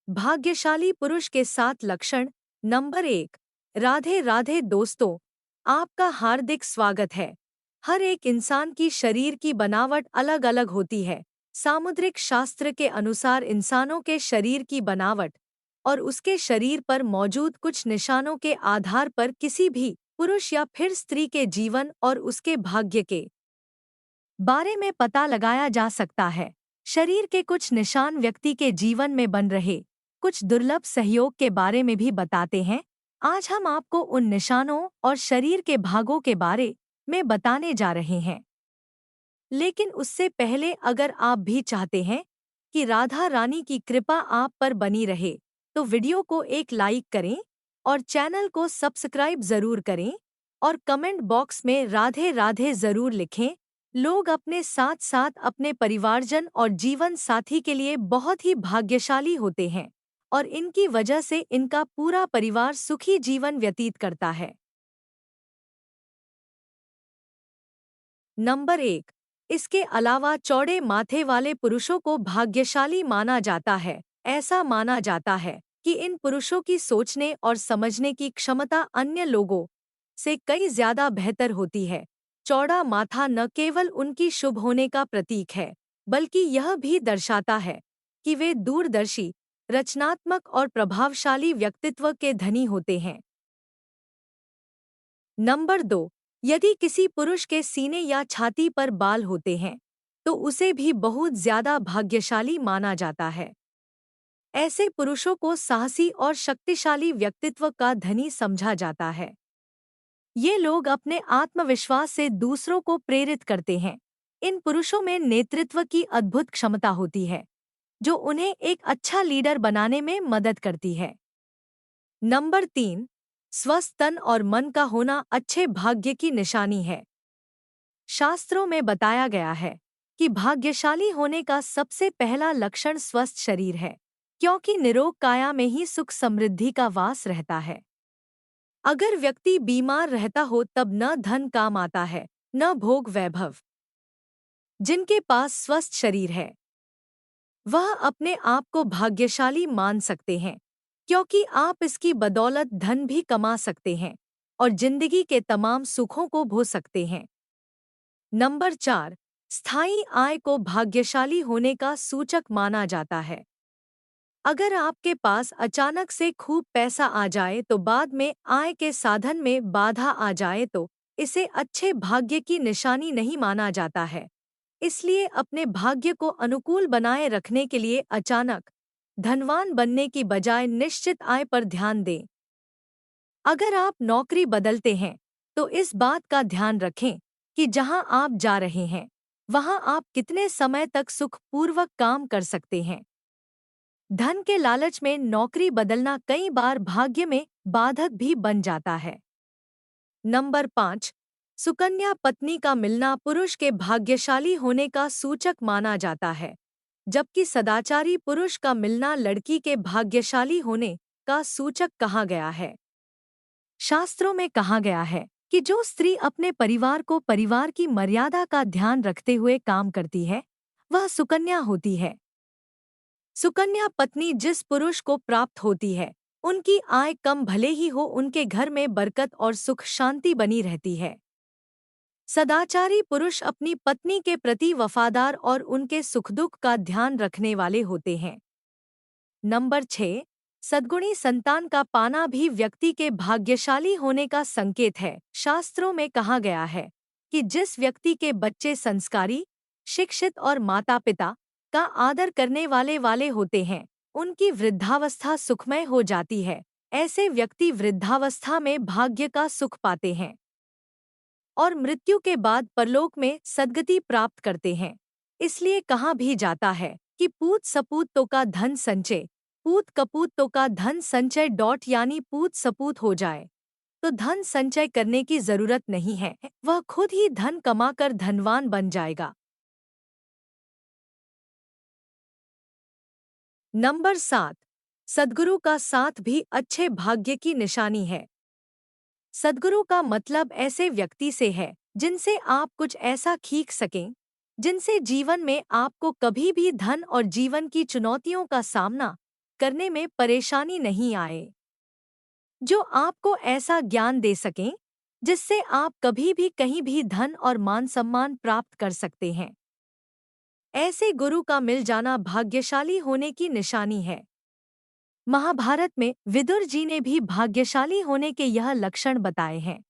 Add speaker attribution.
Speaker 1: भाग्यशाली पुरुष के 7 लक्षण। नंबर 1। राधे राधे दोस्तों, आपका हार्दिक स्वागत है। हर एक इंसान की शरीर की बनावट अलग अलग होती है। सामुद्रिक शास्त्र के अनुसार इंसानों के शरीर की बनावट और उसके शरीर पर मौजूद कुछ निशानों के आधार पर किसी भी पुरुष या फिर स्त्री के जीवन और उसके भाग्य के बारे में पता लगाया जा सकता है। शरीर के कुछ निशान व्यक्ति के जीवन में बन रहे कुछ दुर्लभ सहयोग के बारे में भी बताते हैं। आज हम आपको उन निशानों और शरीर के भागों के बारे में बताने जा रहे हैं। लेकिन उससे पहले अगर आप भी चाहते हैं कि राधा रानी की कृपा आप पर बनी रहे, तो वीडियो को एक लाइक करें और चैनल को सब्सक्राइब जरूर करें और कमेंट बॉक्स में राधे राधे जरूर लिखें। लोग अपने साथ साथ अपने परिवारजन और जीवन साथी के लिए बहुत ही भाग्यशाली होते हैं और इनकी वजह से इनका पूरा परिवार सुखी जीवन व्यतीत करता है। नंबर 1। इसके अलावा चौड़े माथे वाले पुरुषों को भाग्यशाली माना जाता है। ऐसा माना जाता है कि इन पुरुषों की सोचने और समझने की क्षमता अन्य लोगों से कई ज्यादा बेहतर होती है। चौड़ा माथा न केवल उनकी शुभ होने का प्रतीक है, बल्कि यह भी दर्शाता है कि वे दूरदर्शी, रचनात्मक और प्रभावशाली व्यक्तित्व के धनी होते हैं। नंबर 2। यदि किसी पुरुष के सीने या छाती पर बाल होते हैं, तो उसे भी बहुत ज्यादा भाग्यशाली माना जाता है। ऐसे पुरुषों को साहसी और शक्तिशाली व्यक्तित्व का धनी समझा जाता है। ये लोग अपने आत्मविश्वास से दूसरों को प्रेरित करते हैं। इन पुरुषों में नेतृत्व की अद्भुत क्षमता होती है, जो उन्हें एक अच्छा लीडर बनाने में मदद करती है। नंबर 3। स्वस्थ तन और मन का होना अच्छे भाग्य की निशानी है। शास्त्रों में बताया गया है कि भाग्यशाली होने का सबसे पहला लक्षण स्वस्थ शरीर है, क्योंकि निरोग काया में ही सुख समृद्धि का वास रहता है। अगर व्यक्ति बीमार रहता हो तब न धन काम आता है, न भोग वैभव। जिनके पास स्वस्थ शरीर है, वह अपने आप को भाग्यशाली मान सकते हैं, क्योंकि आप इसकी बदौलत धन भी कमा सकते हैं और जिंदगी के तमाम सुखों को भो सकते हैं। नंबर 4। स्थायी आय को भाग्यशाली होने का सूचक माना जाता है। अगर आपके पास अचानक से खूब पैसा आ जाए तो बाद में आय के साधन में बाधा आ जाए तो इसे अच्छे भाग्य की निशानी नहीं माना जाता है। इसलिए अपने भाग्य को अनुकूल बनाए रखने के लिए अचानक धनवान बनने की बजाय निश्चित आय पर ध्यान दें। अगर आप नौकरी बदलते हैं, तो इस बात का ध्यान रखें कि जहां आप जा रहे हैं, वहां आप कितने समय तक सुखपूर्वक काम कर सकते हैं। धन के लालच में नौकरी बदलना कई बार भाग्य में बाधक भी बन जाता है। नंबर 5। सुकन्या पत्नी का मिलना पुरुष के भाग्यशाली होने का सूचक माना जाता है, जबकि सदाचारी पुरुष का मिलना लड़की के भाग्यशाली होने का सूचक कहा गया है। शास्त्रों में कहा गया है कि जो स्त्री अपने परिवार को परिवार की मर्यादा का ध्यान रखते हुए काम करती है, वह सुकन्या होती है। सुकन्या पत्नी जिस पुरुष को प्राप्त होती है, उनकी आय कम भले ही हो, उनके घर में बरकत और सुख शांति बनी रहती है। सदाचारी पुरुष अपनी पत्नी के प्रति वफादार और उनके सुख दुख का ध्यान रखने वाले होते हैं। नंबर 6। सद्गुणी संतान का पाना भी व्यक्ति के भाग्यशाली होने का संकेत है। शास्त्रों में कहा गया है कि जिस व्यक्ति के बच्चे संस्कारी, शिक्षित और माता पिता का आदर करने वाले होते हैं, उनकी वृद्धावस्था सुखमय हो जाती है। ऐसे व्यक्ति वृद्धावस्था में भाग्य का सुख पाते हैं और मृत्यु के बाद परलोक में सद्गति प्राप्त करते हैं। इसलिए कहा भी जाता है कि पूत सपूत तो का धन संचय, पूत कपूत तो का धन संचय डॉट यानी पूत सपूत हो जाए तो धन संचय करने की जरूरत नहीं है, वह खुद ही धन कमाकर धनवान बन जाएगा। नंबर 7। सद्गुरु का साथ भी अच्छे भाग्य की निशानी है। सद्गुरु का मतलब ऐसे व्यक्ति से है जिनसे आप कुछ ऐसा सीख सकें जिनसे जीवन में आपको कभी भी धन और जीवन की चुनौतियों का सामना करने में परेशानी नहीं आए, जो आपको ऐसा ज्ञान दे सकें जिससे आप कभी भी कहीं भी धन और मान सम्मान प्राप्त कर सकते हैं। ऐसे गुरु का मिल जाना भाग्यशाली होने की निशानी है। महाभारत में विदुर जी ने भी भाग्यशाली होने के यह लक्षण बताए हैं।